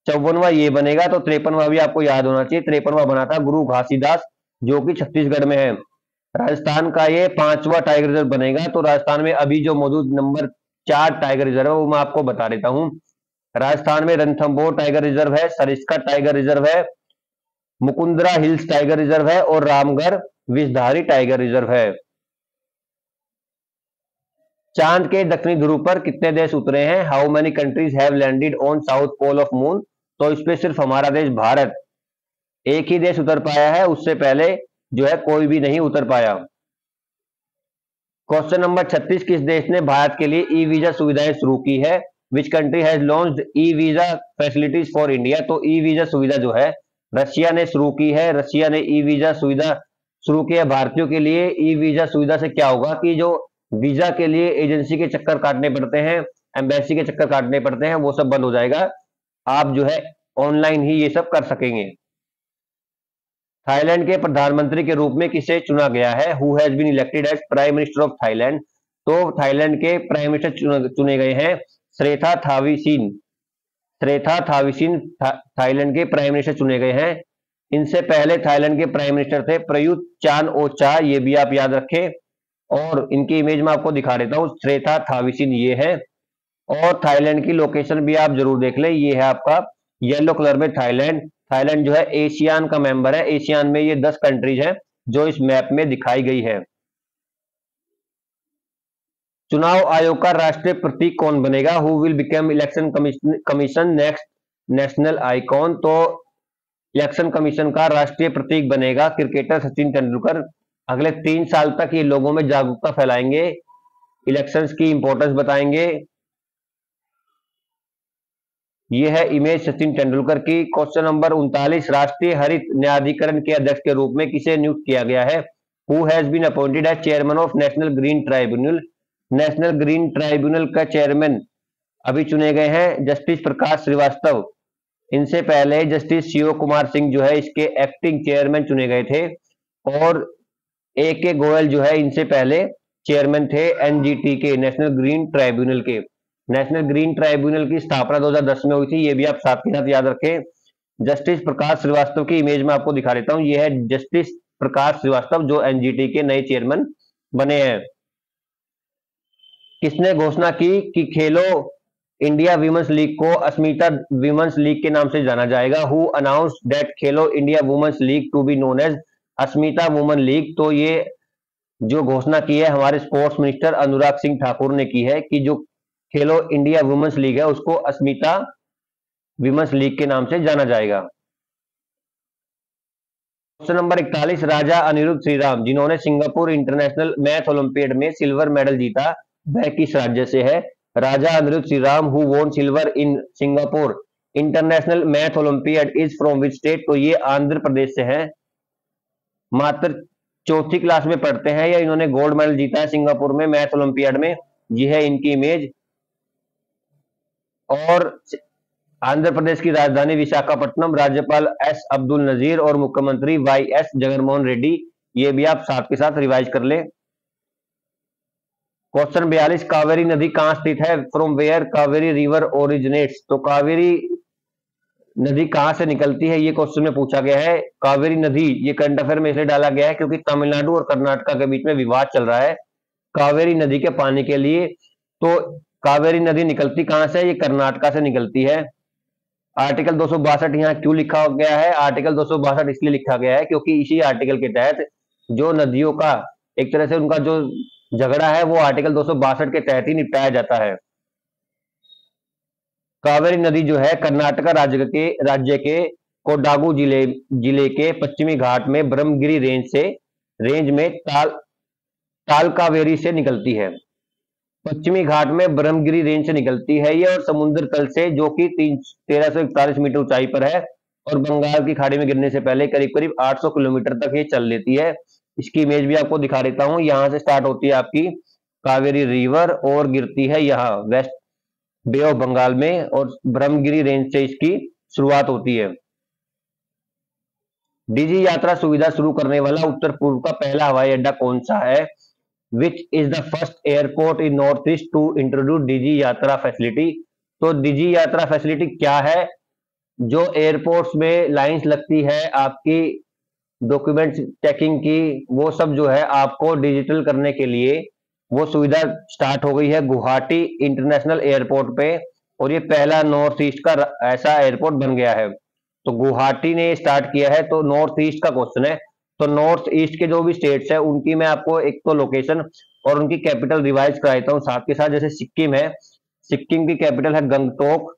54वां ये बनेगा। तो 53वां भी आपको याद होना चाहिए, 53वां बना था गुरु घासीदास जो कि छत्तीसगढ़ में है। राजस्थान का ये 5वां टाइगर रिजर्व बनेगा। तो राजस्थान में अभी जो मौजूद नंबर 4 टाइगर रिजर्व है वो मैं आपको बता देता हूं। राजस्थान में रणथंभौर टाइगर रिजर्व है, सरिस्का टाइगर रिजर्व है, मुकुंदरा हिल्स टाइगर रिजर्व है और रामगढ़ विषधारी टाइगर रिजर्व है। चांद के दक्षिणी ध्रुव पर कितने देश उतरे हैं? How many countries have landed on south pole of moon? तो इस पे सिर्फ हमारा देश भारत एक ही देश उतर पाया है, उससे पहले जो है कोई भी नहीं उतर पाया। क्वेश्चन नंबर 36, किस देश ने भारत के लिए ई वीजा सुविधाएं शुरू की है? Which country has launched e visa facilities for India? तो ई वीजा सुविधा जो है रशिया ने शुरू की है। रशिया ने ई वीजा सुविधा शुरू की है भारतीयों के लिए। ई वीजा सुविधा से क्या होगा कि जो वीजा के लिए एजेंसी के चक्कर काटने पड़ते हैं, एम्बेसी के चक्कर काटने पड़ते हैं, वो सब बंद हो जाएगा। आप जो है ऑनलाइन ही ये सब कर सकेंगे। थाईलैंड के प्रधानमंत्री के रूप में किसे चुना गया है? Who has been elected as prime minister of Thailand? तो थाईलैंड के प्राइम मिनिस्टर चुने गए हैं Srettha Thavisin. Srettha Thavisin Thailand के प्राइम मिनिस्टर चुने गए हैं। इनसे पहले थाईलैंड के प्राइम मिनिस्टर थे प्रयुत चान ओ चा, ये भी आप याद रखें। और इनकी इमेज में आपको दिखा देता हूं, श्रेथा थाविसिन ये है। और थाईलैंड की लोकेशन भी आप जरूर देख लें, ये है आपका येलो कलर में थाईलैंड। थाईलैंड जो है एशियान का मेंबर है। एशियान में ये 10 कंट्रीज हैं जो इस मैप में दिखाई गई है। चुनाव आयोग का राष्ट्रीय प्रतीक कौन बनेगा? Who will become election commission next national icon? तो इलेक्शन कमीशन का राष्ट्रीय प्रतीक बनेगा क्रिकेटर सचिन तेंदुलकर। अगले 3 साल तक ये लोगों में जागरूकता फैलाएंगे, इलेक्शंस की इंपॉर्टेंस बताएंगे। ये है इमेज सचिन तेंदुलकर की। क्वेश्चन नंबर 39, राष्ट्रीय हरित न्यायाधिकरण के अध्यक्ष के रूप में किसे नियुक्त किया गया है? Who has been appointed as chairman of national green tribunal? National green tribunal का चेयरमैन अभी चुने गए हैं जस्टिस प्रकाश श्रीवास्तव। इनसे पहले जस्टिस शिव कुमार सिंह जो है इसके एक्टिंग चेयरमैन चुने गए थे। और ए के गोयल जो है इनसे पहले चेयरमैन थे एनजीटी के, नेशनल ग्रीन ट्राइब्यूनल के। नेशनल ग्रीन ट्राइब्यूनल की स्थापना 2010 में हुई थी, ये भी आप साथ के साथ याद रखें। जस्टिस प्रकाश श्रीवास्तव की इमेज में आपको दिखा देता हूं, ये है जस्टिस प्रकाश श्रीवास्तव जो एनजीटी के नए चेयरमैन बने हैं। किसने घोषणा की कि खेलो इंडिया विमेंस लीग को अस्मिता विमेंस लीग के नाम से जाना जाएगा? Who announced that Khelo India women's league to be known as Asmita women league? तो ये जो घोषणा की है हमारे स्पोर्ट्स मिनिस्टर अनुराग सिंह ठाकुर ने की है कि जो खेलो इंडिया वुमेन्स लीग है उसको अस्मिता विमेंस लीग के नाम से जाना जाएगा। क्वेश्चन नंबर 41, राजा अनिरुद्ध श्रीराम जिन्होंने सिंगापुर इंटरनेशनल मैथ ओलंपियाड में सिल्वर मेडल जीता वह किस राज्य से है? Raja Aniruddh Sriram who won silver in Singapore international math olympiad is from which state? तो ये आंध्र प्रदेश से है। मात्र 4th क्लास में पढ़ते हैं या इन्होंने गोल्ड मेडल जीता है सिंगापुर में मैथ ओलंपियाड में। ये है इनकी इमेज। और आंध्र प्रदेश की राजधानी विशाखापट्टनम, राज्यपाल एस अब्दुल नजीर और मुख्यमंत्री वाई एस जगनमोहन रेड्डी। ये भी आप साथ के साथ रिवाइज कर ले। क्वेश्चन 42, कावेरी नदी कहां स्थित है? From where Kaveri river originates? तो कावेरी नदी कहां से निकलती है ये क्वेश्चन में पूछा गया है। कावेरी नदी ये करंट अफेयर में इसलिए डाला गया है क्योंकि तमिलनाडु और कर्नाटक के बीच में विवाद चल रहा है कावेरी नदी के पानी के लिए। तो कावेरी नदी निकलती कहां से? ये कर्नाटक से निकलती है। आर्टिकल 262 यहाँ क्यों लिखा गया है? आर्टिकल 262 इसलिए लिखा गया है क्योंकि इसी आर्टिकल के तहत जो नदियों का एक तरह से उनका जो झगड़ा है वो आर्टिकल 262 के तहत ही निपटाया जाता है। कावेरी नदी जो है कर्नाटक राज्य के कोडागु जिले के पश्चिमी घाट में ब्रह्मगिरी रेंज में तालकावेरी से निकलती है। पश्चिमी घाट में ब्रह्मगिरी रेंज से निकलती है ये, और समुद्र तल से जो कि 1341 मीटर ऊंचाई पर है और बंगाल की खाड़ी में गिरने से पहले करीब करीब 800 किलोमीटर तक ये चल लेती है। इसकी इमेज भी आपको दिखा देता हूं। यहां से स्टार्ट होती है आपकी कावेरी रिवर और गिरती है यहाँ वेस्ट बे ऑफ बंगाल में, और ब्रह्मगिरी रेंज से इसकी शुरुआत होती है। डीजी यात्रा सुविधा शुरू करने वाला उत्तर पूर्व का पहला हवाई अड्डा कौन सा है? Which is the first airport in north east to introduce Digi Yatra facility? तो डीजी यात्रा फैसिलिटी क्या है? जो एयरपोर्ट्स में लाइंस लगती है आपकी डॉक्यूमेंट चेकिंग की, वो सब जो है आपको डिजिटल करने के लिए वो सुविधा स्टार्ट हो गई है गुवाहाटी इंटरनेशनल एयरपोर्ट पे, और ये पहला नॉर्थ ईस्ट का ऐसा एयरपोर्ट बन गया है। तो गुवाहाटी ने स्टार्ट किया है। तो नॉर्थ ईस्ट का क्वेश्चन है, तो नॉर्थ ईस्ट के जो भी स्टेट्स है उनकी मैं आपको एक तो लोकेशन और उनकी कैपिटल रिवाइज कराता हूँ साथ के साथ। जैसे सिक्किम है, सिक्किम की कैपिटल है गंगटोक।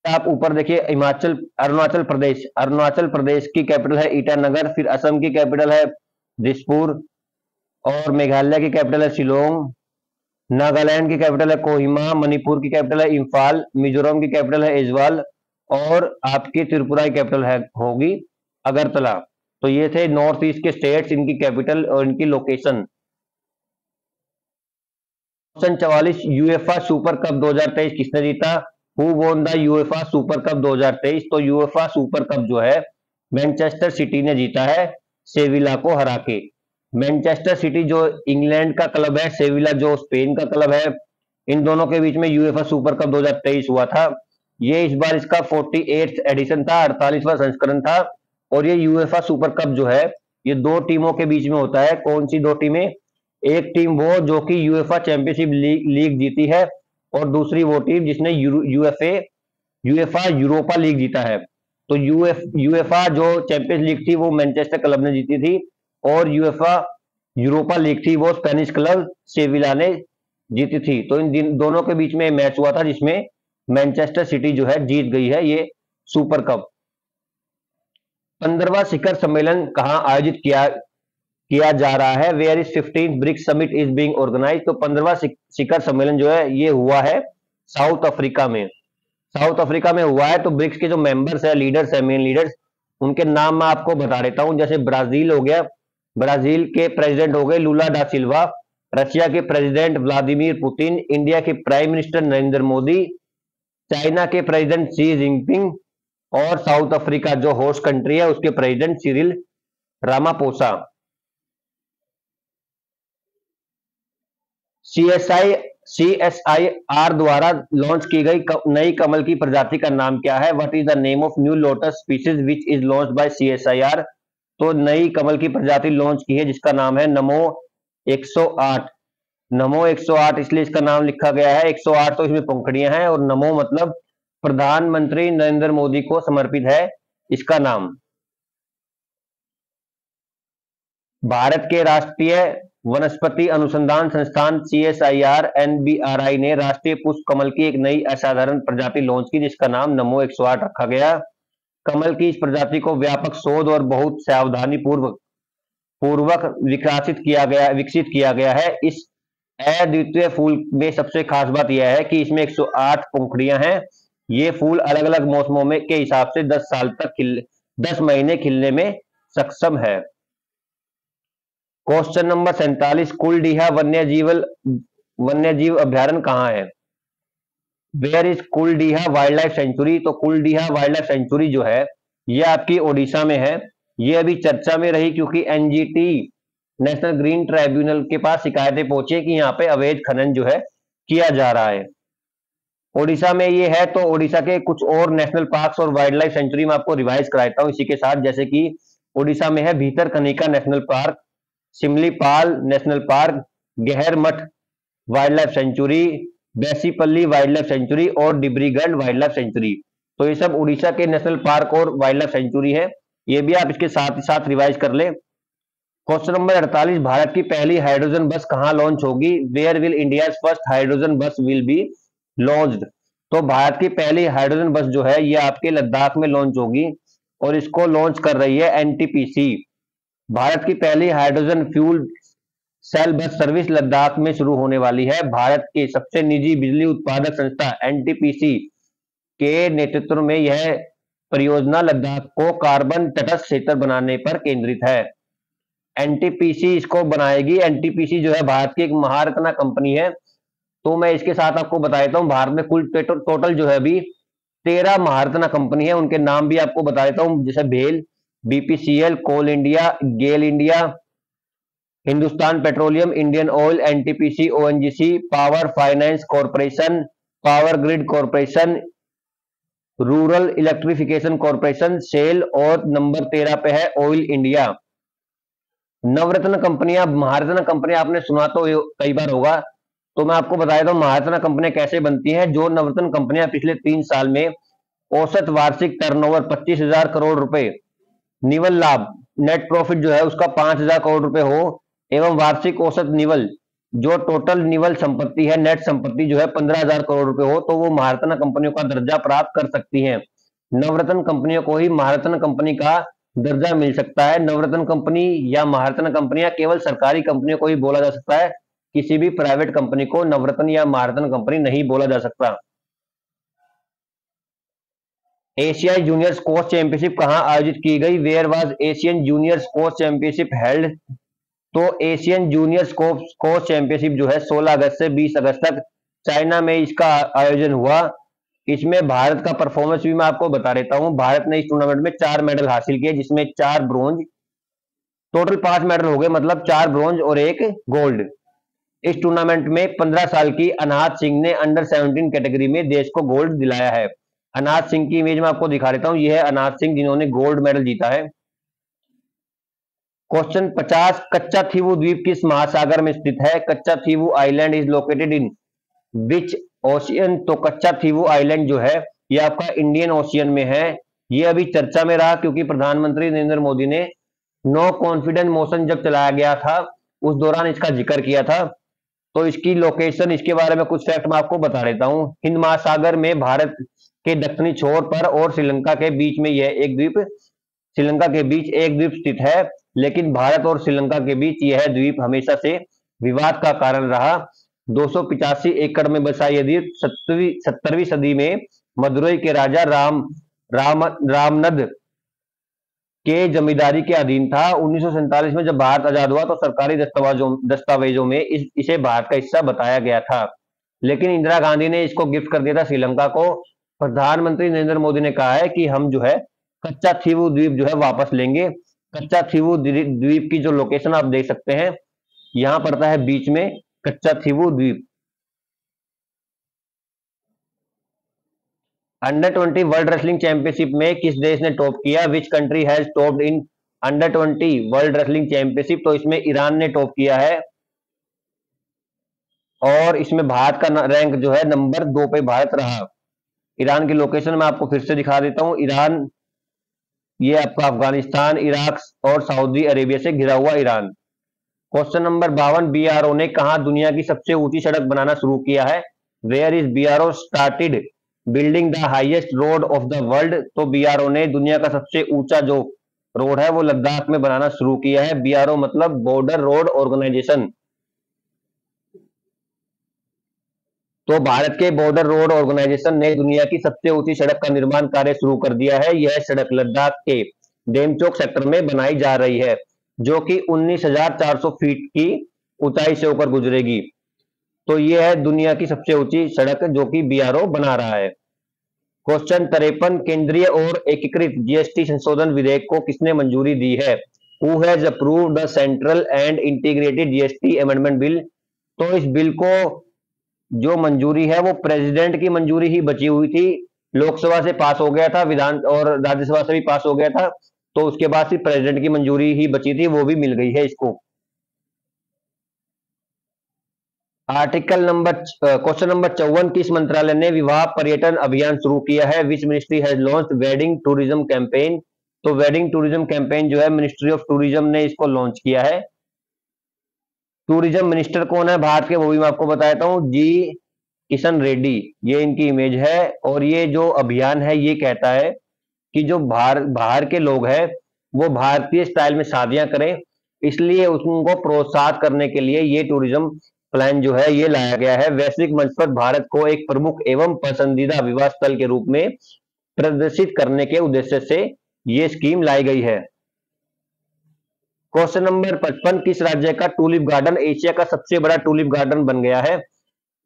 आप ऊपर देखिए हिमाचल अरुणाचल प्रदेश, अरुणाचल प्रदेश की कैपिटल है ईटानगर। फिर असम की कैपिटल है दिसपुर, और मेघालय की कैपिटल है शिलोंग। नागालैंड की कैपिटल है कोहिमा, मणिपुर की कैपिटल है इम्फाल, मिजोरम की कैपिटल है इजवाल, और आपकी त्रिपुरा की कैपिटल है होगी अगरतला। तो ये थे नॉर्थ ईस्ट के स्टेट्स, इनकी कैपिटल और इनकी location. Question 44, UEFA super cup 2023 किसने जीता? Who won the UEFA super cup 2023? तो यूएफा सुपर कप जो है मैनचेस्टर सिटी ने जीता है सेविला को हरा के। मैनचेस्टर सिटी जो इंग्लैंड का क्लब है, सेविला जो स्पेन का क्लब है, इन दोनों के बीच में यूएफा सुपर कप 2023 हुआ था। ये इस बार इसका 48th एडिशन था, 48वां संस्करण था। और ये यूएफा सुपर कप जो है ये दो टीमों के बीच में होता है। कौन सी दो टीमें? एक टीम वो जो कि यूएफा चैंपियनशिप लीग जीती है, और दूसरी वो टीम जिसने यूएफा यूरोपा लीग जीता है। तो यूएफा जो चैंपियंस लीग थी वो मैनचेस्टर क्लब ने जीती थी, और यूएफा यूरोपा लीग थी वो स्पेनिश क्लब सेविला ने जीती थी। तो इन दोनों के बीच में मैच हुआ था जिसमें मैनचेस्टर सिटी जो है जीत गई है ये सुपर कप। 15वां शिखर सम्मेलन कहां आयोजित किया जा रहा है? Where is 15th BRICS summit is being organised? तो 15वां शिखर सम्मेलन जो है ये हुआ है साउथ अफ्रीका में। साउथ अफ्रीका में हुआ है। तो ब्रिक्स के जो मेंबर्स है, लीडर्स है, मेन लीडर्स, उनके नाम मैं आपको बता देता हूं। जैसे ब्राजील हो गया, ब्राजील के प्रेसिडेंट हो गए लूला डा सिल्वा, रशिया के प्रेसिडेंट व्लादिमीर पुतिन, इंडिया के prime minister Narendra Modi, China के प्रेसिडेंट शी जिनपिंग, और साउथ अफ्रीका जो होस्ट कंट्री है उसके प्रेसिडेंट सिरिल रामापोसा। सीएसआईआर द्वारा लॉन्च की गई नई कमल की प्रजाति का नाम क्या है? What is the name of new lotus species which is launched by CSIR? तो नई कमल की प्रजाति लॉन्च की है जिसका नाम है नमो 108। नमो 108 इसलिए इसका नाम लिखा गया है, 108 तो इसमें पंखुड़ियां हैं, और नमो मतलब प्रधानमंत्री नरेंद्र मोदी को समर्पित है इसका नाम। भारत के राष्ट्रीय वनस्पति अनुसंधान संस्थान सीएसआईआर एनबीआरआई ने राष्ट्रीय पुष्प कमल की एक नई असाधारण प्रजाति लॉन्च की जिसका नाम नमो 108 रखा गया। कमल की इस प्रजाति को व्यापक शोध और बहुत सावधानी पूर्वक विकसित किया गया है। इस अद्वितीय फूल में सबसे खास बात यह है कि इसमें 108 पंखुड़ियां हैं। ये फूल अलग अलग मौसमों में के हिसाब से 10 महीने खिलने में सक्षम है। क्वेश्चन नंबर 47, कुलडीहा वन्यजीव अभ्यारण्य कहाँ है? Where is Kuldiha wildlife sanctuary? तो कुलडीहा वाइल्ड लाइफ सेंचुरी जो है ये आपकी ओडिशा में है। ये अभी चर्चा में रही क्योंकि एनजीटी नेशनल ग्रीन ट्राइब्यूनल के पास शिकायतें पहुंची कि यहाँ पे अवैध खनन जो है किया जा रहा है। ओडिशा में ये है। तो ओडिशा के कुछ और नेशनल पार्क्स और वाइल्ड लाइफ सेंचुरी में आपको रिवाइज कराता हूँ इसी के साथ। जैसे कि ओडिशा में है Bhitarkanika national park, Simlipal national park, Gahirmatha wildlife sanctuary, Baisipalli wildlife sanctuary और डिब्रीगढ़ वाइल्ड लाइफ सेंचुरी। तो ये सब उड़ीसा के नेशनल पार्क और वाइल्ड लाइफ सेंचुरी है। ये भी आप इसके साथ ही साथ रिवाइज कर ले। क्वेश्चन नंबर 48, भारत की पहली हाइड्रोजन बस कहां लॉन्च होगी? Where will India first hydrogen bus will be launched? तो भारत की पहली हाइड्रोजन बस जो है ये आपके लद्दाख में लॉन्च होगी, और इसको लॉन्च कर रही है एनटीपीसी। भारत की पहली hydrogen fuel cell bus service Ladakh में शुरू होने वाली है। भारत की सबसे निजी बिजली उत्पादक संस्था एनटीपीसी के नेतृत्व में यह परियोजना लद्दाख को कार्बन तटस्थ क्षेत्र बनाने पर केंद्रित है। एनटीपीसी इसको बनाएगी। एनटीपीसी जो है भारत की एक महारत्ना कंपनी है। तो मैं इसके साथ आपको बता देता हूँ, भारत में कुल टोटल जो है अभी 13 महारत्ना कंपनी है। उनके नाम भी आपको बता देता हूँ, जैसे भेल, BPCL, Coal India, GAIL India, Hindustan Petroleum, Indian Oil, NTPC, ONGC, Power Finance Corporation, Power Grid Corporation, Rural Electrification Corporation, SAIL, और नंबर 13 पे है ऑयल इंडिया। नवरत्न कंपनियां, महारत्न कंपनियां आपने सुना तो कई बार होगा, तो मैं आपको बता देता हूं महारत्न कंपनियां कैसे बनती हैं। जो नवरत्न कंपनियां पिछले 3 साल में औसत वार्षिक टर्नओवर 25,000 करोड़ रुपए, निवल लाभ नेट प्रॉफिट जो है उसका 5,000 करोड़ रुपए हो, एवं वार्षिक औसत निवल, जो टोटल निवल संपत्ति है, नेट संपत्ति जो है 15,000 करोड़ रुपए हो, तो वो महारत्न कंपनियों का दर्जा प्राप्त कर सकती हैं। नवरत्न कंपनियों को ही महारत्न कंपनी का दर्जा मिल सकता है। नवरत्न कंपनी या महारत्न कंपनियां केवल सरकारी कंपनियों को ही बोला जा सकता है, किसी भी प्राइवेट कंपनी को नवरत्न या महारत्न कंपनी नहीं बोला जा सकता। एशियाई जूनियर स्क्वॉश चैंपियनशिप कहां आयोजित की गई? Where was Asian junior squash championship held? तो एशियन जूनियर स्क्वॉश चैंपियनशिप जो है 16 अगस्त से 20 अगस्त तक चाइना में इसका आयोजन हुआ। इसमें भारत का परफॉर्मेंस भी मैं आपको बता देता हूं। भारत ने इस टूर्नामेंट में 4 मेडल हासिल किए, जिसमें 4 ब्रोंज, टोटल 5 मेडल हो गए, मतलब 4 ब्रोंज और 1 गोल्ड। इस टूर्नामेंट में 15 साल की अनाहत सिंह ने अंडर 17 कैटेगरी में देश को गोल्ड दिलाया है। अनाहत सिंह की इमेज में आपको दिखा देता हूं, यह है अनाहत सिंह जिन्होंने गोल्ड मेडल जीता है। क्वेश्चन 50, कच्चा थीवू द्वीप किस महासागर में स्थित है? Katchatheevu island is located in which ocean? तो कच्चा थीवू आइलैंड जो है ये आपका इंडियन ओशियन में है। ये अभी चर्चा में रहा क्योंकि प्रधानमंत्री नरेंद्र मोदी ने नो कॉन्फिडेंस मोशन जब चलाया गया था उस दौरान इसका जिक्र किया था। तो इसकी लोकेशन, इसके बारे में कुछ फैक्ट मैं आपको बता देता हूं। हिंद महासागर में भारत के दक्षिणी छोर पर और श्रीलंका के बीच में यह एक द्वीप, श्रीलंका के बीच एक द्वीप स्थित है, लेकिन भारत और श्रीलंका के बीच यह द्वीप हमेशा से विवाद का कारण रहा। 285 एकड़ में बसा यह द्वीप 17वीं सदी में मदुरई के राजा रामनद के जमींदारी के अधीन था। 1947 में जब भारत आजाद हुआ तो सरकारी दस्तावेजों में इसे भारत का हिस्सा बताया गया था, लेकिन इंदिरा गांधी ने इसको गिफ्ट कर दिया था श्रीलंका को। प्रधानमंत्री नरेंद्र मोदी ने कहा है कि हम जो है कच्चा थीवू द्वीप जो है वापस लेंगे। कच्चा थीवू द्वीप की जो लोकेशन आप देख सकते हैं, यहां पड़ता है बीच में कच्चा थीवू द्वीप। अंडर 20 वर्ल्ड रेसलिंग चैंपियनशिप में किस देश ने टॉप किया? Which country has topped in under 20 world wrestling championship? तो इसमें ईरान ने टॉप किया है, और इसमें भारत का रैंक जो है नंबर 2 पे भारत रहा। ईरान की लोकेशन मैं आपको फिर से दिखा देता हूं। ईरान, ये आपका अफगानिस्तान, इराक और सऊदी अरेबिया से घिरा हुआ ईरान। क्वेश्चन नंबर 52, बीआरओ ने कहां दुनिया की सबसे ऊंची सड़क बनाना शुरू किया है? Where is BRO started building the highest road of the world? तो बीआरओ ने दुनिया का सबसे ऊंचा जो रोड है वो लद्दाख में बनाना शुरू किया है। बीआरओ मतलब बॉर्डर रोड ऑर्गेनाइजेशन। तो भारत के बॉर्डर रोड ऑर्गेनाइजेशन ने दुनिया की सबसे ऊंची सड़क का निर्माण कार्य शुरू कर दिया है। यह सड़क लद्दाख के डेमचोक सेक्टर में बनाई जा रही है, जो कि 19,400 फीट की ऊंचाई से होकर गुजरेगी। तो यह है दुनिया की सबसे ऊंची सड़क जो कि बीआरओ बना रहा है। क्वेश्चन 53, केंद्रीय और एकीकृत जीएसटी संशोधन विधेयक को किसने मंजूरी दी है? Who has approved the central and integrated GST amendment bill? तो इस बिल को जो मंजूरी है वो प्रेसिडेंट की मंजूरी ही बची हुई थी। लोकसभा से पास हो गया था, विधान और राज्यसभा से भी पास हो गया था, तो उसके बाद सिर्फ प्रेसिडेंट की मंजूरी ही बची थी, वो भी मिल गई है इसको। आर्टिकल नंबर क्वेश्चन नंबर 54, किस मंत्रालय ने विवाह पर्यटन अभियान शुरू किया है? Which ministry has launched wedding tourism campaign? तो वेडिंग टूरिज्म कैंपेन जो है मिनिस्ट्री ऑफ टूरिज्म ने इसको लॉन्च किया है। टूरिज्म मिनिस्टर कौन है भारत के, वो भी मैं आपको बता देता हूं, जी किशन रेड्डी, ये इनकी इमेज है। और ये जो अभियान है ये कहता है कि जो बाहर के लोग हैं वो भारतीय स्टाइल में शादियां करें, इसलिए उनको प्रोत्साहित करने के लिए ये टूरिज्म प्लान जो है ये लाया गया है। वैश्विक मंच पर भारत को एक प्रमुख एवं पसंदीदा विवाह स्थल के रूप में प्रदर्शित करने के उद्देश्य से ये स्कीम लाई गई है। क्वेश्चन नंबर 55, किस राज्य का टूलिप गार्डन एशिया का सबसे बड़ा टूलिप गार्डन बन गया है?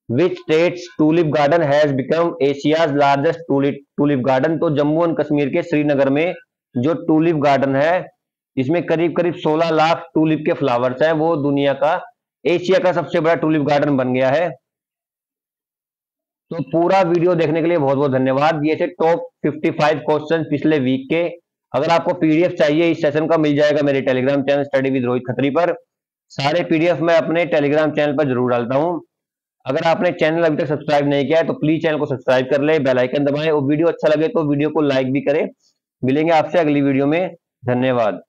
Which states tulip garden has become Asia's largest tulip garden? तो जम्मू एंड कश्मीर के श्रीनगर में जो टूलिप गार्डन है, इसमें करीब करीब 16 लाख टूलिप के फ्लावर्स हैं, वो दुनिया का, एशिया का सबसे बड़ा टूलिप गार्डन बन गया है। तो पूरा वीडियो देखने के लिए बहुत बहुत धन्यवाद। ये थे टॉप 55 क्वेश्चन पिछले वीक के। अगर आपको पीडीएफ चाहिए इस सेशन का, मिल जाएगा मेरे Telegram channel study with Rohit Khatri पर। सारे पीडीएफ मैं अपने टेलीग्राम चैनल पर जरूर डालता हूं। अगर आपने चैनल अभी तक सब्सक्राइब नहीं किया है तो प्लीज चैनल को सब्सक्राइब कर ले, बेल आइकन दबाएं और वीडियो अच्छा लगे तो वीडियो को लाइक भी करें। मिलेंगे आपसे अगली वीडियो में। धन्यवाद।